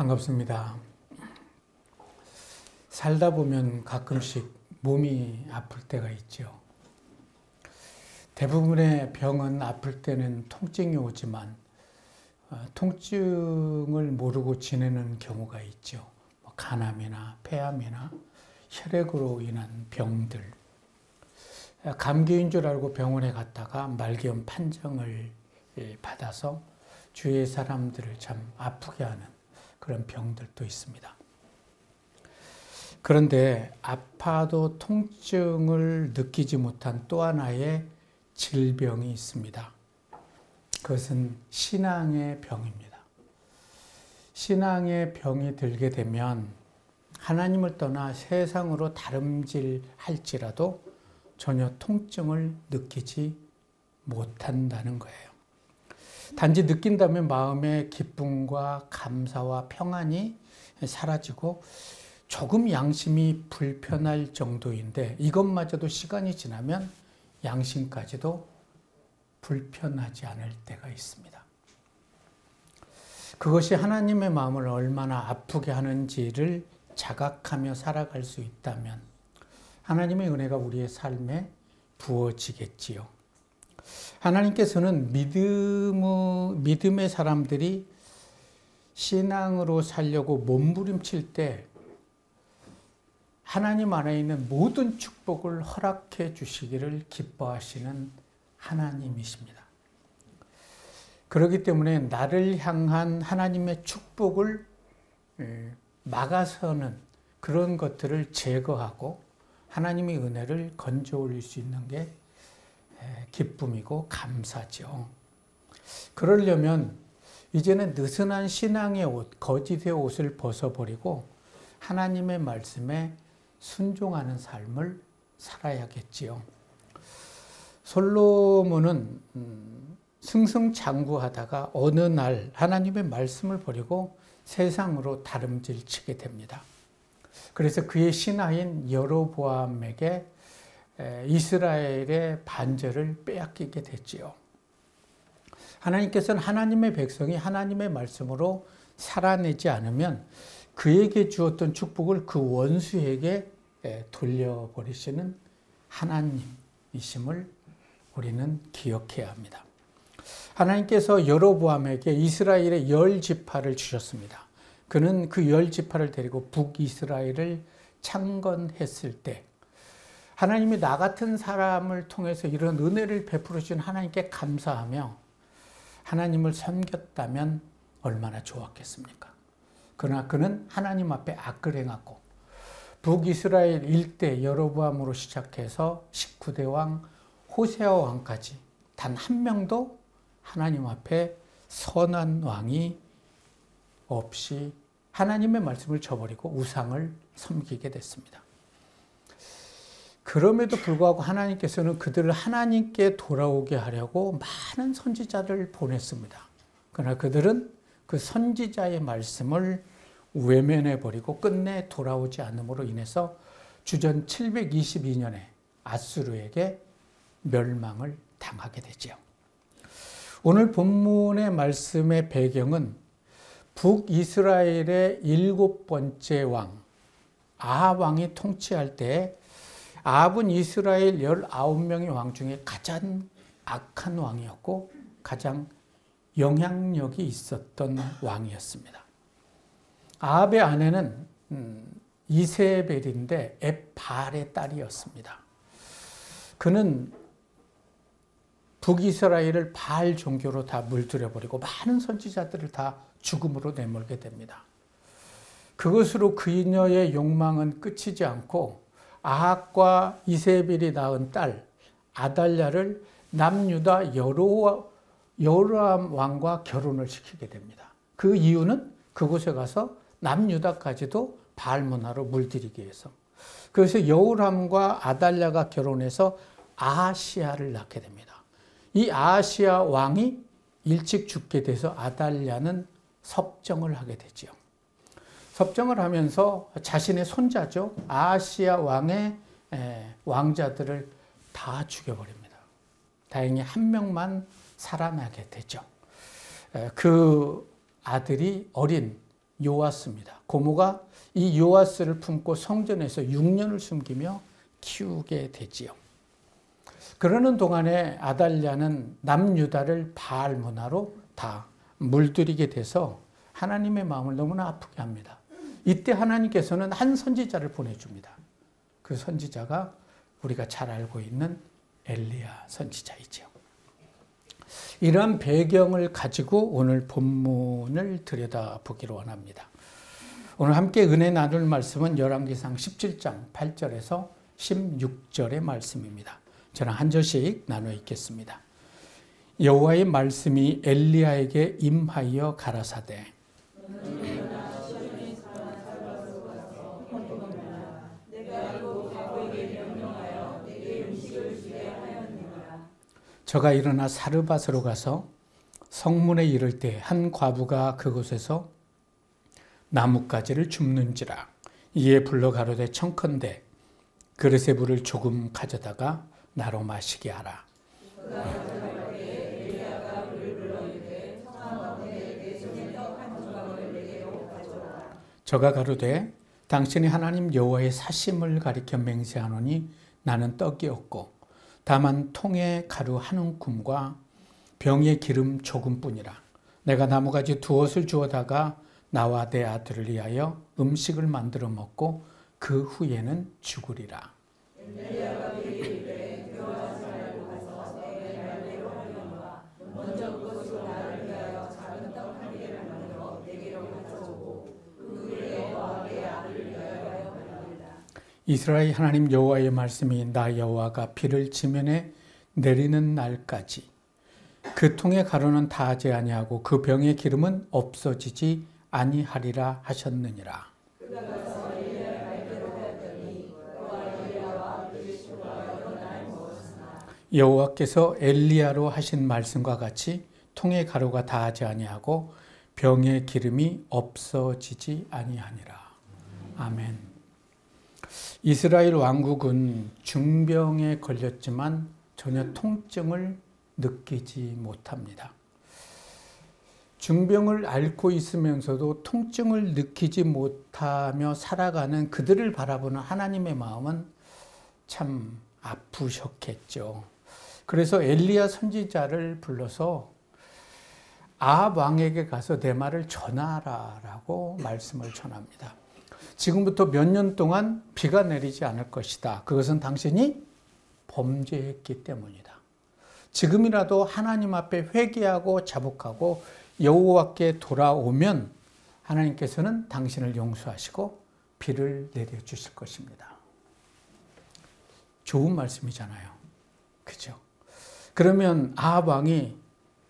반갑습니다. 살다 보면 가끔씩 몸이 아플 때가 있죠. 대부분의 병은 아플 때는 통증이 오지만 통증을 모르고 지내는 경우가 있죠. 간암이나 폐암이나 혈액으로 인한 병들. 감기인 줄 알고 병원에 갔다가 말기암 판정을 받아서 주위의 사람들을 참 아프게 하는 그런 병들도 있습니다. 그런데 아파도 통증을 느끼지 못한 또 하나의 질병이 있습니다. 그것은 신앙의 병입니다. 신앙의 병이 들게 되면 하나님을 떠나 세상으로 다름질할지라도 전혀 통증을 느끼지 못한다는 거예요. 단지 느낀다면 마음의 기쁨과 감사와 평안이 사라지고 조금 양심이 불편할 정도인데 이것마저도 시간이 지나면 양심까지도 불편하지 않을 때가 있습니다. 그것이 하나님의 마음을 얼마나 아프게 하는지를 자각하며 살아갈 수 있다면 하나님의 은혜가 우리의 삶에 부어지겠지요. 하나님께서는 믿음의 사람들이 신앙으로 살려고 몸부림칠 때 하나님 안에 있는 모든 축복을 허락해 주시기를 기뻐하시는 하나님이십니다. 그렇기 때문에 나를 향한 하나님의 축복을 막아서는 그런 것들을 제거하고 하나님의 은혜를 건져 올릴 수 있는 게 기쁨이고 감사죠. 그러려면 이제는 느슨한 신앙의 옷, 거짓의 옷을 벗어버리고 하나님의 말씀에 순종하는 삶을 살아야겠지요. 솔로몬은 승승장구하다가 어느 날 하나님의 말씀을 버리고 세상으로 다름질치게 됩니다. 그래서 그의 신하인 여로보암에게 이스라엘의 반절을 빼앗기게 됐지요. 하나님께서는 하나님의 백성이 하나님의 말씀으로 살아내지 않으면 그에게 주었던 축복을 그 원수에게 돌려버리시는 하나님이심을 우리는 기억해야 합니다. 하나님께서 여로보암에게 이스라엘의 10지파를 주셨습니다. 그는 그 10지파를 데리고 북이스라엘을 창건했을 때 하나님이 나 같은 사람을 통해서 이런 은혜를 베풀어 주신 하나님께 감사하며 하나님을 섬겼다면 얼마나 좋았겠습니까? 그러나 그는 하나님 앞에 악을 행하고 북이스라엘 일대 여로보암으로 시작해서 19대 왕 호세아 왕까지 단 한 명도 하나님 앞에 선한 왕이 없이 하나님의 말씀을 저버리고 우상을 섬기게 됐습니다. 그럼에도 불구하고 하나님께서는 그들을 하나님께 돌아오게 하려고 많은 선지자를 보냈습니다. 그러나 그들은 그 선지자의 말씀을 외면해버리고 끝내 돌아오지 않음으로 인해서 주전 722년에 아수르에게 멸망을 당하게 되죠. 오늘 본문의 말씀의 배경은 북이스라엘의 7번째 왕 아합 왕이 통치할 때 아합은 이스라엘 19명의 왕 중에 가장 악한 왕이었고 가장 영향력이 있었던 왕이었습니다. 아합의 아내는 이세벨인데 엣발의 딸이었습니다. 그는 북이스라엘을 바알 종교로 다 물들여버리고 많은 선지자들을 다 죽음으로 내몰게 됩니다. 그것으로 그녀의 욕망은 끝이지 않고 아합과 이세벨이 낳은 딸 아달랴를 남유다 여로암 왕과 결혼을 시키게 됩니다. 그 이유는 그곳에 가서 남유다까지도 바알 문화로 물들이기 위해서. 그래서 여호람과 아달랴가 결혼해서 아하시아를 낳게 됩니다. 이 아하시아 왕이 일찍 죽게 돼서 아달랴는 섭정을 하게 되죠. 섭정을 하면서 자신의 손자죠. 아하시아 왕의 왕자들을 다 죽여버립니다. 다행히 한 명만 살아나게 되죠. 그 아들이 어린 요아스입니다. 고모가 이 요아스를 품고 성전에서 6년을 숨기며 키우게 되지요. 그러는 동안에 아달랴는 남유다를 바알 문화로 다 물들이게 돼서 하나님의 마음을 너무나 아프게 합니다. 이때 하나님께서는 한 선지자를 보내줍니다. 그 선지자가 우리가 잘 알고 있는 엘리야 선지자이죠. 이러한 배경을 가지고 오늘 본문을 들여다보기로 원합니다. 오늘 함께 은혜 나눌 말씀은 열왕기상 17장 8절에서 16절의 말씀입니다. 저랑 한 절씩 나눠 읽겠습니다. 여호와의 말씀이 엘리야에게 임하여 가라사대 저가 일어나 사르밧으로 가서 성문에 이를 때 한 과부가 그곳에서 나뭇가지를 줍는지라. 이에 불러 가로되 청컨대 그릇에 물을 조금 가져다가 나로 마시게 하라. 저가 가로되 당신이 하나님 여호와의 사심을 가리켜 맹세하노니 나는 떡이 없고 다만 통에 가루 한 움큼과 병에 기름 조금뿐이라. 내가 나무가지 두엇을 주어다가 나와 내 아들을 위하여 음식을 만들어 먹고 그 후에는 죽으리라. 이스라엘 하나님 여호와의 말씀이 나 여호와가 비를 지면에 내리는 날까지 그 통의 가루는 다하지 아니하고 그 병의 기름은 없어지지 아니하리라 하셨느니라. 여호와께서 엘리야로 하신 말씀과 같이 통의 가루가 다하지 아니하고 병의 기름이 없어지지 아니하니라. 아멘. 이스라엘 왕국은 중병에 걸렸지만 전혀 통증을 느끼지 못합니다. 중병을 앓고 있으면서도 통증을 느끼지 못하며 살아가는 그들을 바라보는 하나님의 마음은 참 아프셨겠죠. 그래서 엘리야 선지자를 불러서 아합 왕에게 가서 내 말을 전하라라고 말씀을 전합니다. 지금부터 몇 년 동안 비가 내리지 않을 것이다. 그것은 당신이 범죄했기 때문이다. 지금이라도 하나님 앞에 회개하고 자복하고 여호와께 돌아오면 하나님께서는 당신을 용서하시고 비를 내려주실 것입니다. 좋은 말씀이잖아요. 그죠? 그러면 아합 왕이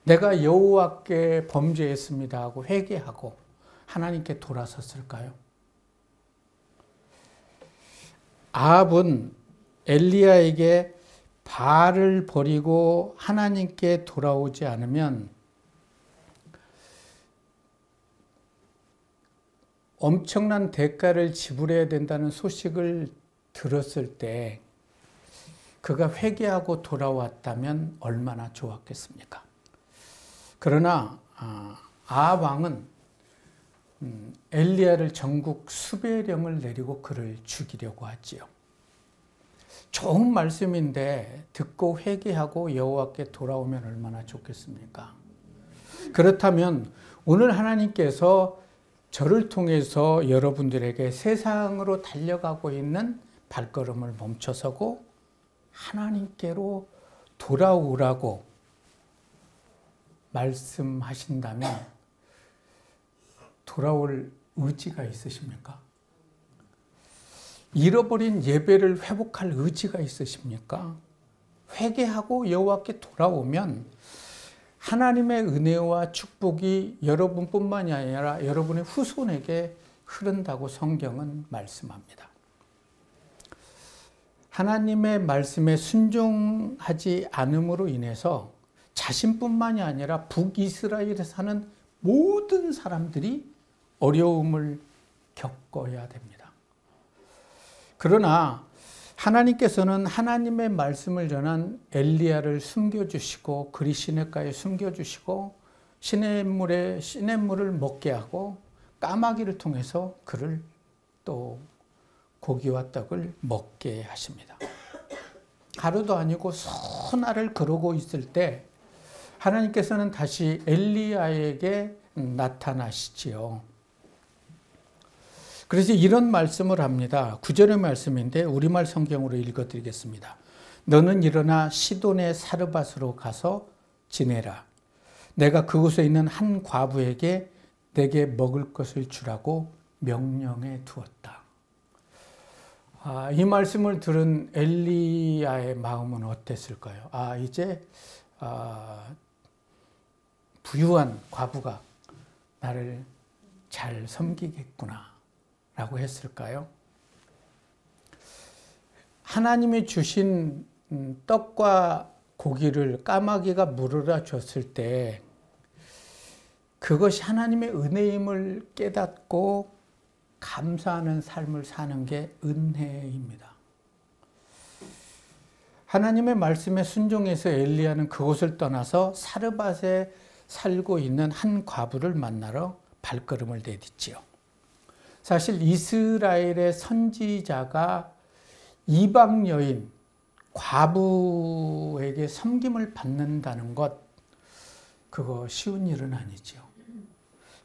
내가 여호와께 범죄했습니다 하고 회개하고 하나님께 돌아섰을까요? 아합은 엘리야에게 바알을 버리고 하나님께 돌아오지 않으면 엄청난 대가를 지불해야 된다는 소식을 들었을 때 그가 회개하고 돌아왔다면 얼마나 좋았겠습니까? 그러나 아합 왕은 엘리야를 전국 수배령을 내리고 그를 죽이려고 하지요. 좋은 말씀인데 듣고 회개하고 여호와께 돌아오면 얼마나 좋겠습니까? 그렇다면 오늘 하나님께서 저를 통해서 여러분들에게 세상으로 달려가고 있는 발걸음을 멈춰서고 하나님께로 돌아오라고 말씀하신다면 돌아올 의지가 있으십니까? 잃어버린 예배를 회복할 의지가 있으십니까? 회개하고 여호와께 돌아오면 하나님의 은혜와 축복이 여러분뿐만이 아니라 여러분의 후손에게 흐른다고 성경은 말씀합니다. 하나님의 말씀에 순종하지 않음으로 인해서 자신뿐만이 아니라 북이스라엘에 사는 모든 사람들이 어려움을 겪어야 됩니다. 그러나 하나님께서는 하나님의 말씀을 전한 엘리야를 숨겨주시고 그리 시냇가에 숨겨주시고 시냇물을 먹게 하고 까마귀를 통해서 그를 또 고기와 떡을 먹게 하십니다. 하루도 아니고 수날을 그러고 있을 때 하나님께서는 다시 엘리야에게 나타나시지요. 그래서 이런 말씀을 합니다. 9절의 말씀인데 우리말 성경으로 읽어드리겠습니다. 너는 일어나 시돈의 사르밧으로 가서 지내라. 내가 그곳에 있는 한 과부에게 내게 먹을 것을 주라고 명령해 두었다. 이 말씀을 들은 엘리야의 마음은 어땠을까요? 이제 부유한 과부가 나를 잘 섬기겠구나 라고 했을까요? 하나님이 주신 떡과 고기를 까마귀가 물으러 줬을 때 그것이 하나님의 은혜임을 깨닫고 감사하는 삶을 사는 게 은혜입니다. 하나님의 말씀에 순종해서 엘리야는 그곳을 떠나서 사르밧에 살고 있는 한 과부를 만나러 발걸음을 내딛지요. 사실 이스라엘의 선지자가 이방 여인, 과부에게 섬김을 받는다는 것, 그거 쉬운 일은 아니죠.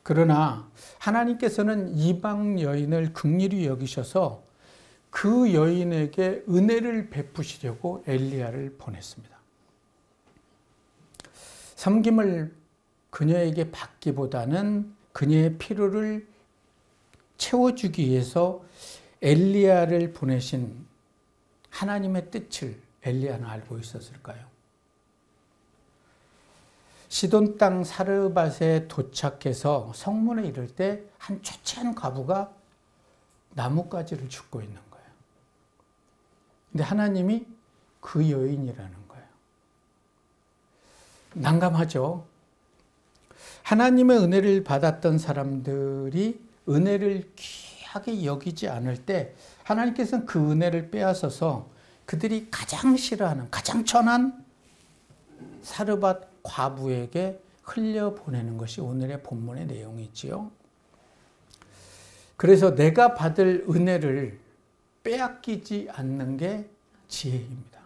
그러나 하나님께서는 이방 여인을 긍휼히 여기셔서 그 여인에게 은혜를 베푸시려고 엘리야를 보냈습니다. 섬김을 그녀에게 받기보다는 그녀의 필요를 채워주기 위해서 엘리야를 보내신 하나님의 뜻을 엘리야는 알고 있었을까요? 시돈 땅 사르밧에 도착해서 성문에 이를 때 한 초췌한 과부가 나뭇가지를 줍고 있는 거예요. 근데 하나님이 그 여인이라는 거예요. 난감하죠. 하나님의 은혜를 받았던 사람들이 은혜를 귀하게 여기지 않을 때 하나님께서는 그 은혜를 빼앗아서 그들이 가장 싫어하는, 가장 천한 사르밧 과부에게 흘려보내는 것이 오늘의 본문의 내용이지요. 그래서 내가 받을 은혜를 빼앗기지 않는 게 지혜입니다.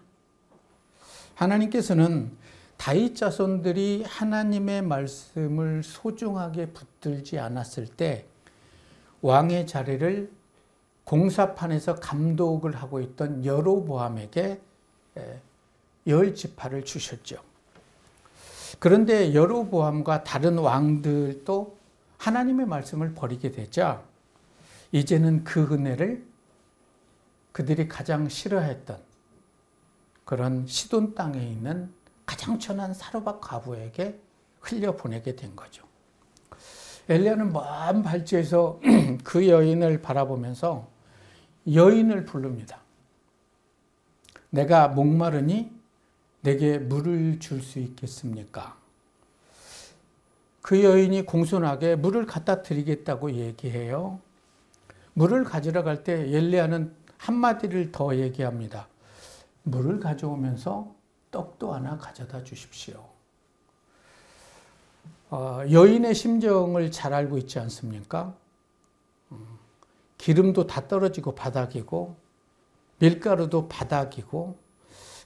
하나님께서는 다윗 자손들이 하나님의 말씀을 소중하게 붙들지 않았을 때 왕의 자리를 공사판에서 감독을 하고 있던 여로보암에게 10지파를 주셨죠. 그런데 여로보암과 다른 왕들도 하나님의 말씀을 버리게 되자 이제는 그 은혜를 그들이 가장 싫어했던 그런 시돈 땅에 있는 가장 천한 사르밧 과부에게 흘려보내게 된 거죠. 엘리야는 먼 발치에서 그 여인을 바라보면서 여인을 부릅니다. 내가 목마르니 내게 물을 줄 수 있겠습니까? 그 여인이 공손하게 물을 갖다 드리겠다고 얘기해요. 물을 가지러 갈 때 엘리야는 한마디를 더 얘기합니다. 물을 가져오면서 떡도 하나 가져다 주십시오. 여인의 심정을 잘 알고 있지 않습니까? 기름도 다 떨어지고 바닥이고 밀가루도 바닥이고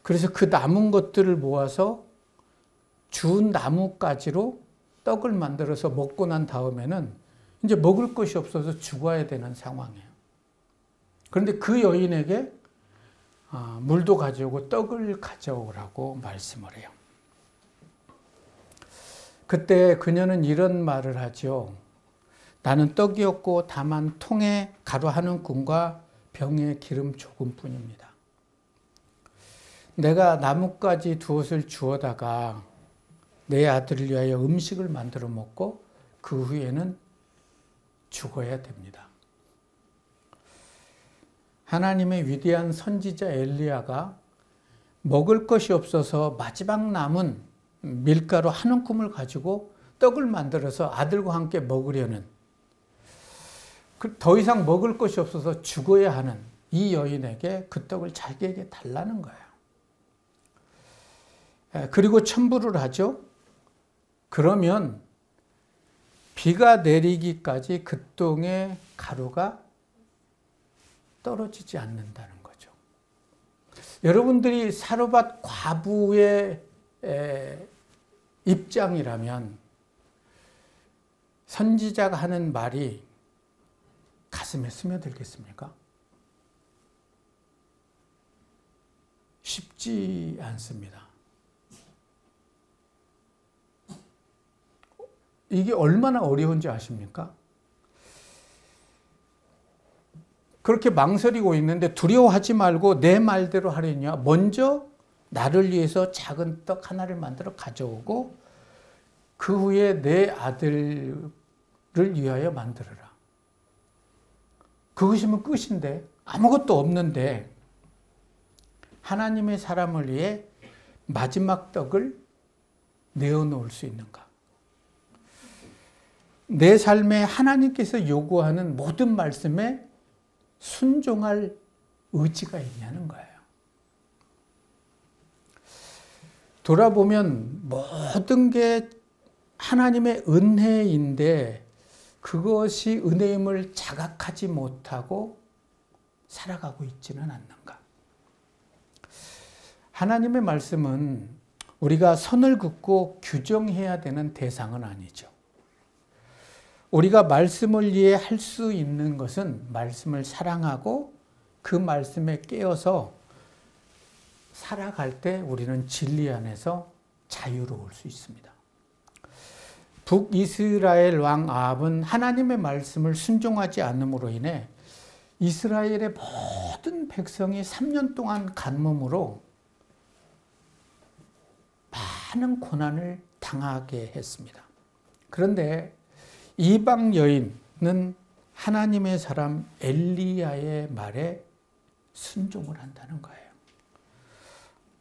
그래서 그 남은 것들을 모아서 준 나뭇가지로 떡을 만들어서 먹고 난 다음에는 이제 먹을 것이 없어서 죽어야 되는 상황이에요. 그런데 그 여인에게 물도 가져오고 떡을 가져오라고 말씀을 해요. 그때 그녀는 이런 말을 하죠. 나는 떡이 없고 다만 통에 가루 한 움큼과 병에 기름 조금뿐입니다. 내가 나뭇가지 두엇을 주워다가 내 아들을 위하여 음식을 만들어 먹고 그 후에는 죽어야 됩니다. 하나님의 위대한 선지자 엘리야가 먹을 것이 없어서 마지막 남은 밀가루 한 움큼을 가지고 떡을 만들어서 아들과 함께 먹으려는 더 이상 먹을 것이 없어서 죽어야 하는 이 여인에게 그 떡을 자기에게 달라는 거예요. 그리고 첨부를 하죠. 그러면 비가 내리기까지 그 땅에 가루가 떨어지지 않는다는 거죠. 여러분들이 사르밧 과부의 입장이라면 선지자가 하는 말이 가슴에 스며들겠습니까? 쉽지 않습니다. 이게 얼마나 어려운지 아십니까? 그렇게 망설이고 있는데 두려워하지 말고 내 말대로 하려냐. 먼저 나를 위해서 작은 떡 하나를 만들어 가져오고 그 후에 내 아들을 위하여 만들어라. 그것이면 끝인데, 아무것도 없는데 하나님의 사람을 위해 마지막 떡을 내어놓을 수 있는가? 내 삶에 하나님께서 요구하는 모든 말씀에 순종할 의지가 있냐는 거예요. 돌아보면 모든 게 하나님의 은혜인데 그것이 은혜임을 자각하지 못하고 살아가고 있지는 않는가? 하나님의 말씀은 우리가 선을 긋고 규정해야 되는 대상은 아니죠. 우리가 말씀을 위해 할 수 있는 것은 말씀을 사랑하고 그 말씀에 깨어서 살아갈 때 우리는 진리 안에서 자유로울 수 있습니다. 북이스라엘 왕 아합은 하나님의 말씀을 순종하지 않음으로 인해 이스라엘의 모든 백성이 3년 동안 간몸으로 많은 고난을 당하게 했습니다. 그런데 이방 여인은 하나님의 사람 엘리야의 말에 순종을 한다는 거예요.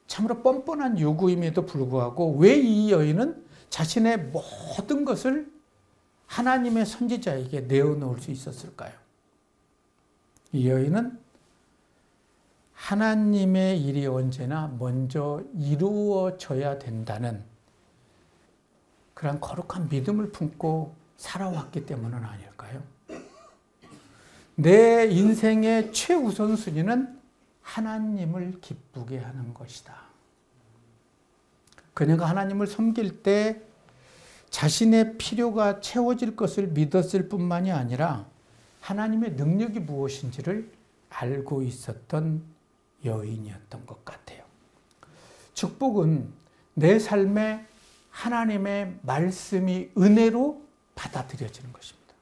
참으로 뻔뻔한 요구임에도 불구하고 왜 이 여인은 자신의 모든 것을 하나님의 선지자에게 내어놓을 수 있었을까요? 이 여인은 하나님의 일이 언제나 먼저 이루어져야 된다는 그런 거룩한 믿음을 품고 살아왔기 때문은 아닐까요? 내 인생의 최우선순위는 하나님을 기쁘게 하는 것이다. 그녀가 하나님을 섬길 때 자신의 필요가 채워질 것을 믿었을 뿐만이 아니라 하나님의 능력이 무엇인지를 알고 있었던 여인이었던 것 같아요. 축복은 내 삶에 하나님의 말씀이 은혜로 받아들여지는 것입니다.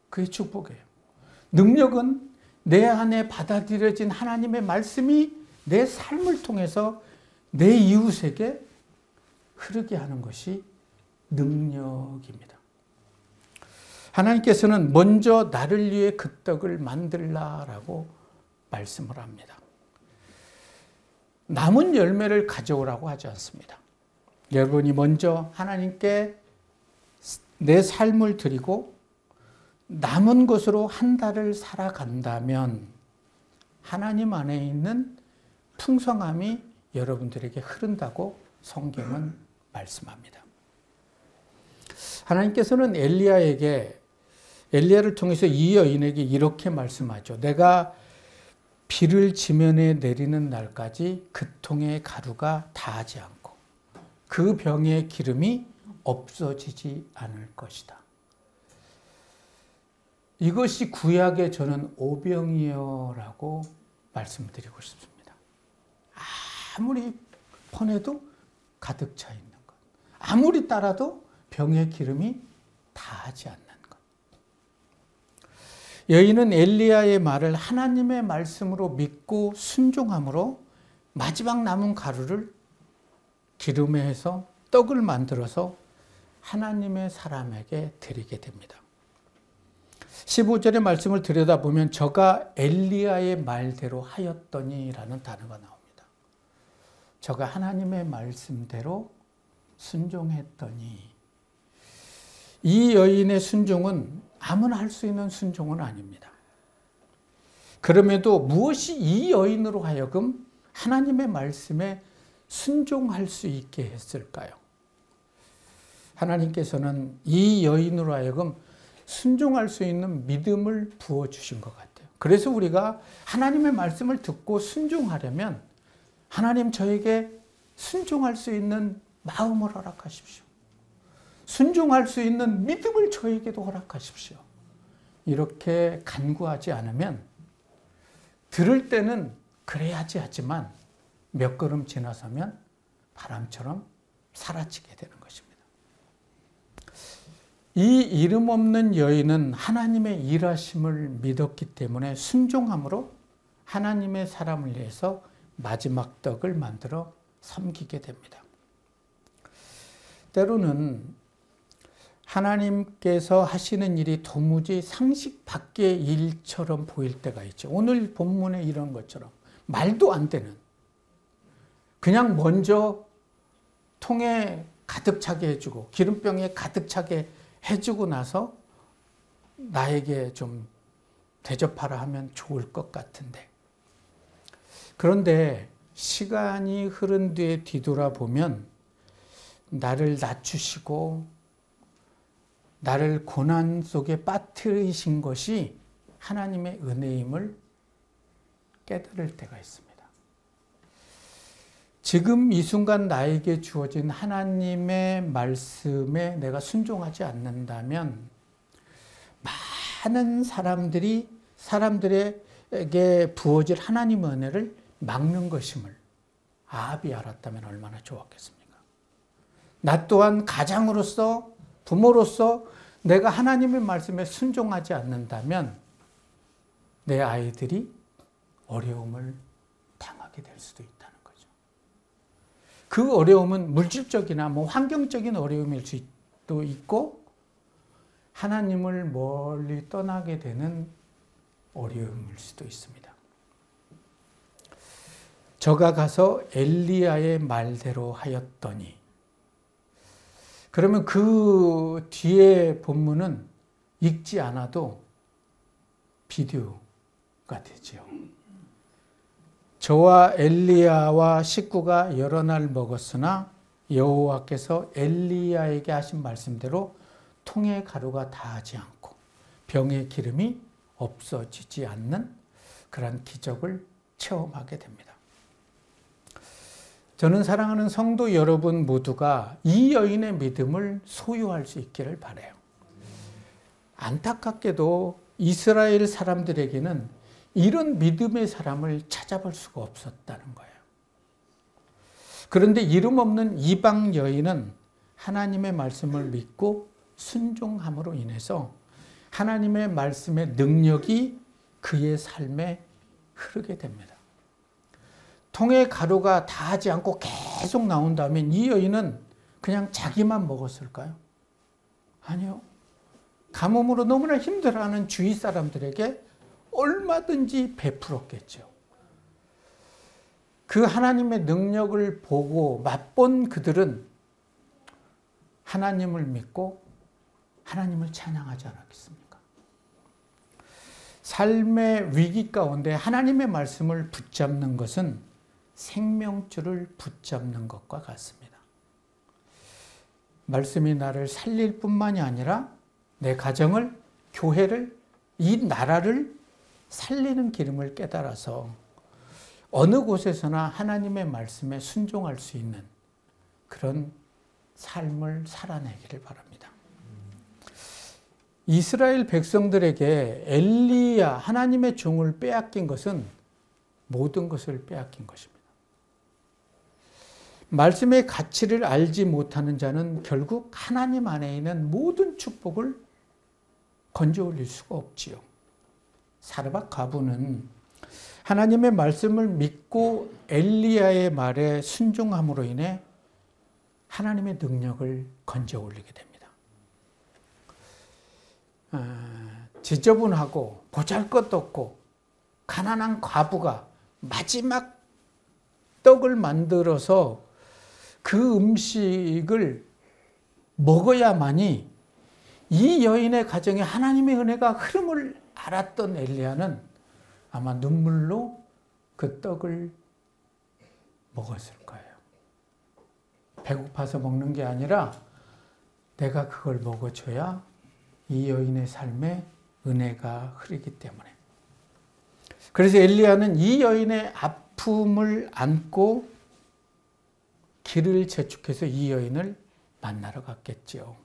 그게 축복이에요. 능력은 내 안에 받아들여진 하나님의 말씀이 내 삶을 통해서 내 이웃에게 흐르게 하는 것이 능력입니다. 하나님께서는 먼저 나를 위해 그 떡을 만들라라고 말씀을 합니다. 남은 열매를 가져오라고 하지 않습니다. 여러분이 먼저 하나님께 내 삶을 드리고 남은 것으로 한 달을 살아간다면 하나님 안에 있는 풍성함이 여러분들에게 흐른다고 성경은 말씀합니다. 하나님께서는 엘리야를 통해서 이 여인에게 이렇게 말씀하죠. 내가 비를 지면에 내리는 날까지 그 통의 가루가 다하지 않고 그 병의 기름이 없어지지 않을 것이다. 이것이 구약의 저는 오병이어라고 말씀드리고 싶습니다. 아무리 퍼내도 가득 차 있는 것. 아무리 따라도 병의 기름이 다하지 않는 것. 여인은 엘리야의 말을 하나님의 말씀으로 믿고 순종함으로 마지막 남은 가루를 기름에 해서 떡을 만들어서 하나님의 사람에게 드리게 됩니다. 15절의 말씀을 들여다보면 저가 엘리야의 말대로 하였더니라는 단어가 나옵니다. 저가 하나님의 말씀대로 순종했더니, 이 여인의 순종은 아무나 할 수 있는 순종은 아닙니다. 그럼에도 무엇이 이 여인으로 하여금 하나님의 말씀에 순종할 수 있게 했을까요? 하나님께서는 이 여인으로 하여금 순종할 수 있는 믿음을 부어주신 것 같아요. 그래서 우리가 하나님의 말씀을 듣고 순종하려면 하나님 저에게 순종할 수 있는 마음을 허락하십시오. 순종할 수 있는 믿음을 저에게도 허락하십시오. 이렇게 간구하지 않으면 들을 때는 그래야지 하지만 몇 걸음 지나서면 바람처럼 사라지게 되는 것입니다. 이 이름 없는 여인은 하나님의 일하심을 믿었기 때문에 순종함으로 하나님의 사람을 위해서 마지막 떡을 만들어 섬기게 됩니다. 때로는 하나님께서 하시는 일이 도무지 상식 밖의 일처럼 보일 때가 있죠. 오늘 본문에 이런 것처럼 말도 안 되는, 그냥 먼저 통에 가득 차게 해주고 기름병에 가득 차게 해주고 나서 나에게 좀 대접하라 하면 좋을 것 같은데, 그런데 시간이 흐른 뒤에 뒤돌아보면 나를 낮추시고 나를 고난 속에 빠뜨리신 것이 하나님의 은혜임을 깨달을 때가 있습니다. 지금 이 순간 나에게 주어진 하나님의 말씀에 내가 순종하지 않는다면 많은 사람들에게 부어질 하나님의 은혜를 막는 것임을 아합이 알았다면 얼마나 좋았겠습니까? 나 또한 가장으로서, 부모로서 내가 하나님의 말씀에 순종하지 않는다면 내 아이들이 어려움을 당하게 될 수도 있다는 거죠. 그 어려움은 물질적이나 환경적인 어려움일 수도 있고 하나님을 멀리 떠나게 되는 어려움일 수도 있습니다. 저가 가서 엘리야의 말대로 하였더니, 그러면 그 뒤에 본문은 읽지 않아도 비디오가 되죠. 저와 엘리야와 식구가 여러 날 먹었으나 여호와께서 엘리야에게 하신 말씀대로 통의 가루가 다하지 않고 병의 기름이 없어지지 않는 그런 기적을 체험하게 됩니다. 저는 사랑하는 성도 여러분 모두가 이 여인의 믿음을 소유할 수 있기를 바라요. 안타깝게도 이스라엘 사람들에게는 이런 믿음의 사람을 찾아볼 수가 없었다는 거예요. 그런데 이름 없는 이방 여인은 하나님의 말씀을 믿고 순종함으로 인해서 하나님의 말씀의 능력이 그의 삶에 흐르게 됩니다. 통에 가루가 다하지 않고 계속 나온다면 이 여인은 그냥 자기만 먹었을까요? 아니요. 가뭄으로 너무나 힘들어하는 주위 사람들에게 얼마든지 베풀었겠죠. 그 하나님의 능력을 보고 맛본 그들은 하나님을 믿고 하나님을 찬양하지 않았겠습니까? 삶의 위기 가운데 하나님의 말씀을 붙잡는 것은 생명줄을 붙잡는 것과 같습니다. 말씀이 나를 살릴 뿐만이 아니라 내 가정을, 교회를, 이 나라를 살리는 기름을 깨달아서 어느 곳에서나 하나님의 말씀에 순종할 수 있는 그런 삶을 살아내기를 바랍니다. 이스라엘 백성들에게 엘리야, 하나님의 종을 빼앗긴 것은 모든 것을 빼앗긴 것입니다. 말씀의 가치를 알지 못하는 자는 결국 하나님 안에 있는 모든 축복을 건져 올릴 수가 없지요. 사르밧 과부는 하나님의 말씀을 믿고 엘리야의 말에 순종함으로 인해 하나님의 능력을 건져 올리게 됩니다. 지저분하고 보잘것없고 가난한 과부가 마지막 떡을 만들어서 그 음식을 먹어야만이 이 여인의 가정에 하나님의 은혜가 흐름을 알았던 엘리야는 아마 눈물로 그 떡을 먹었을 거예요. 배고파서 먹는 게 아니라 내가 그걸 먹어줘야 이 여인의 삶에 은혜가 흐르기 때문에. 그래서 엘리야는 이 여인의 아픔을 안고 길을 재촉해서 이 여인을 만나러 갔겠지요.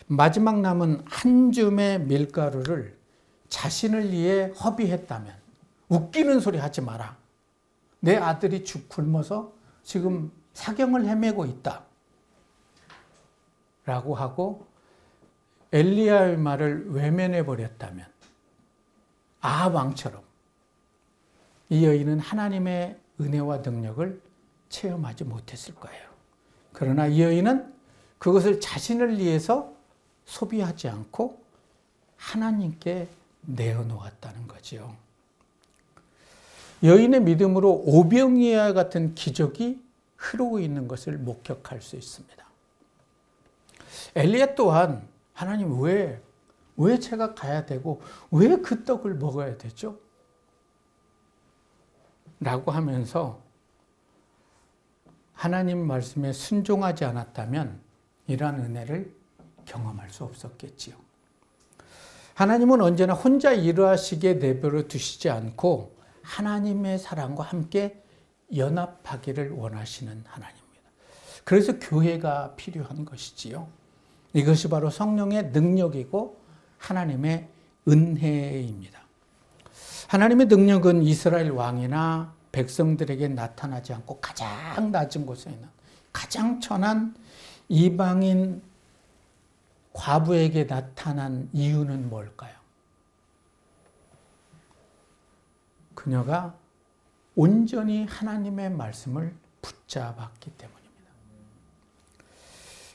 마지막 남은 한 줌의 밀가루를 자신을 위해 허비했다면 웃기는 소리 하지 마라. 내 아들이 죽 굶어서 지금 사경을 헤매고 있다. 라고 하고 엘리야의 말을 외면해 버렸다면 아합 왕처럼 이 여인은 하나님의 은혜와 능력을 체험하지 못했을 거예요. 그러나 이 여인은 그것을 자신을 위해서 소비하지 않고 하나님께 내어놓았다는 거지요. 여인의 믿음으로 오병이와 같은 기적이 흐르고 있는 것을 목격할 수 있습니다. 엘리야 또한 하나님 왜 제가 가야 되고 왜 그 떡을 먹어야 되죠? 라고 하면서 하나님 말씀에 순종하지 않았다면 이러한 은혜를 경험할 수 없었겠지요. 하나님은 언제나 혼자 일하시게 내버려 두시지 않고 하나님의 사랑과 함께 연합하기를 원하시는 하나님입니다. 그래서 교회가 필요한 것이지요. 이것이 바로 성령의 능력이고 하나님의 은혜입니다. 하나님의 능력은 이스라엘 왕이나 백성들에게 나타나지 않고 가장 낮은 곳에 있는 가장 천한 이방인 과부에게 나타난 이유는 뭘까요? 그녀가 온전히 하나님의 말씀을 붙잡았기 때문입니다.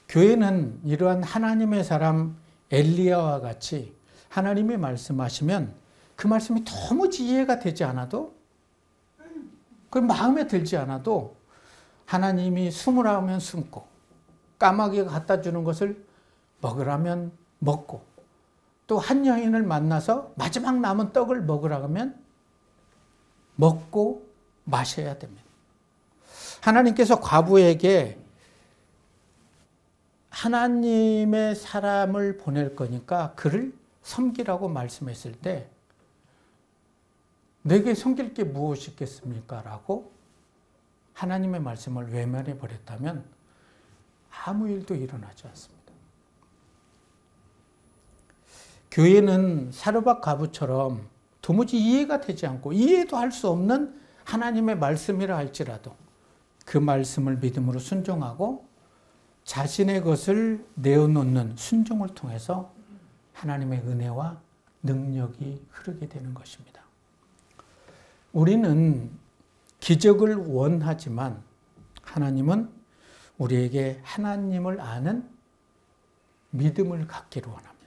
교회는 이러한 하나님의 사람 엘리야와 같이 하나님이 말씀하시면 그 말씀이 도무지 이해가 되지 않아도 그 마음에 들지 않아도 하나님이 숨으라면 숨고 까마귀가 갖다 주는 것을 먹으라면 먹고 또 한 여인을 만나서 마지막 남은 떡을 먹으라 하면 먹고 마셔야 됩니다. 하나님께서 과부에게 하나님의 사람을 보낼 거니까 그를 섬기라고 말씀했을 때 내게 섬길 게 무엇이 있겠습니까? 라고 하나님의 말씀을 외면해 버렸다면 아무 일도 일어나지 않습니다. 교회는 사르밧 과부처럼 도무지 이해가 되지 않고 이해도 할 수 없는 하나님의 말씀이라 할지라도 그 말씀을 믿음으로 순종하고 자신의 것을 내어놓는 순종을 통해서 하나님의 은혜와 능력이 흐르게 되는 것입니다. 우리는 기적을 원하지만 하나님은 우리에게 하나님을 아는 믿음을 갖기를 원합니다.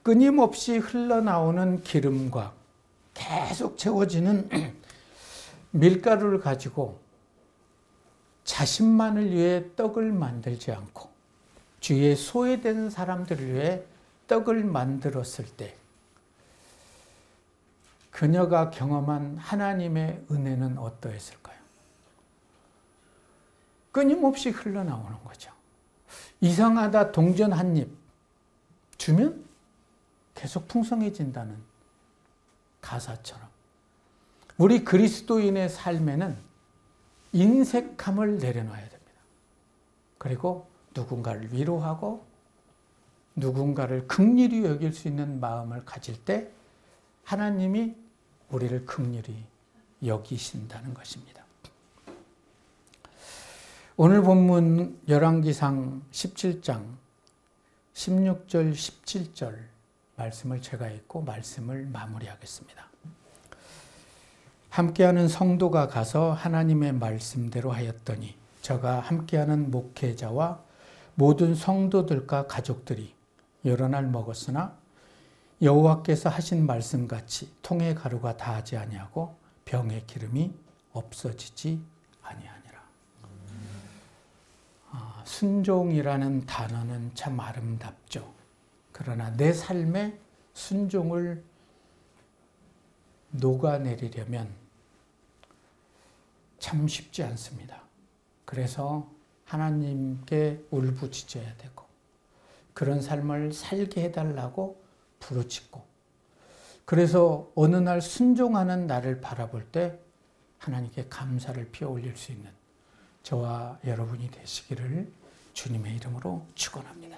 끊임없이 흘러나오는 기름과 계속 채워지는 밀가루를 가지고 자신만을 위해 떡을 만들지 않고 주위에 소외된 사람들을 위해 떡을 만들었을 때 그녀가 경험한 하나님의 은혜는 어떠했을까요? 끊임없이 흘러나오는 거죠. 이상하다 동전 한 입 주면 계속 풍성해진다는 가사처럼 우리 그리스도인의 삶에는 인색함을 내려놔야 됩니다. 그리고 누군가를 위로하고 누군가를 긍휼히 여길 수 있는 마음을 가질 때 하나님이 우리를 긍휼히 여기신다는 것입니다. 오늘 본문 열왕기상 17장 16절 17절 말씀을 제가 읽고 말씀을 마무리하겠습니다. 함께하는 성도가 가서 하나님의 말씀대로 하였더니 저가 함께하는 목회자와 모든 성도들과 가족들이 여러 날 먹었으나 여호와께서 하신 말씀같이 통의 가루가 다하지 아니하고 병의 기름이 없어지지 아니하니라. 순종이라는 단어는 참 아름답죠. 그러나 내 삶에 순종을 녹아내리려면 참 쉽지 않습니다. 그래서 하나님께 울부짖어야 되고 그런 삶을 살게 해달라고 부르짖고 그래서 어느 날 순종하는 나를 바라볼 때 하나님께 감사를 피어 올릴 수 있는 저와 여러분이 되시기를 주님의 이름으로 축원합니다.